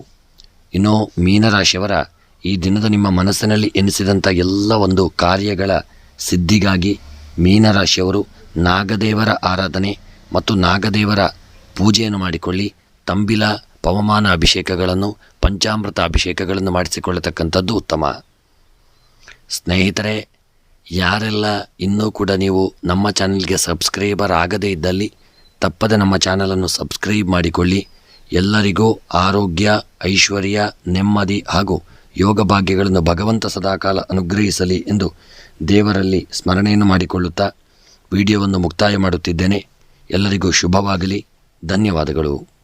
ಇನ್ನು ಮೀನರಾಶಿಯವರ ಈ ದಿನದ ನಿಮ್ಮ ಮನಸ್ಸಿನಲ್ಲಿ ಎನಿಸಿದಂಥ ಎಲ್ಲ ಒಂದು ಕಾರ್ಯಗಳ ಸಿದ್ಧಿಗಾಗಿ ಮೀನರಾಶಿಯವರು ನಾಗದೇವರ ಆರಾಧನೆ ಮತ್ತು ನಾಗದೇವರ ಪೂಜೆಯನ್ನು ಮಾಡಿಕೊಳ್ಳಿ. ತಂಬಿಲ ಪವಮಾನ ಅಭಿಷೇಕಗಳನ್ನು, ಪಂಚಾಮೃತ ಅಭಿಷೇಕಗಳನ್ನು ಮಾಡಿಸಿಕೊಳ್ಳತಕ್ಕಂಥದ್ದು ಉತ್ತಮ. ಸ್ನೇಹಿತರೆ, ಯಾರೆಲ್ಲ ಇನ್ನೂ ಕೂಡ ನೀವು ನಮ್ಮ ಚಾನಲ್ಗೆ ಸಬ್ಸ್ಕ್ರೈಬರ್ ಆಗದೇ ಇದ್ದಲ್ಲಿ ತಪ್ಪದೆ ನಮ್ಮ ಚಾನಲನ್ನು ಸಬ್ಸ್ಕ್ರೈಬ್ ಮಾಡಿಕೊಳ್ಳಿ. ಎಲ್ಲರಿಗೂ ಆರೋಗ್ಯ, ಐಶ್ವರ್ಯ, ನೆಮ್ಮದಿ ಹಾಗೂ ಯೋಗ ಭಾಗ್ಯಗಳನ್ನು ಭಗವಂತ ಸದಾಕಾಲ ಅನುಗ್ರಹಿಸಲಿ ಎಂದು ದೇವರಲ್ಲಿ ಸ್ಮರಣೆಯನ್ನು ಮಾಡಿಕೊಳ್ಳುತ್ತಾ ವಿಡಿಯೋವನ್ನು ಮುಕ್ತಾಯ ಮಾಡುತ್ತಿದ್ದೇನೆ. ಎಲ್ಲರಿಗೂ ಶುಭವಾಗಲಿ. ಧನ್ಯವಾದಗಳು.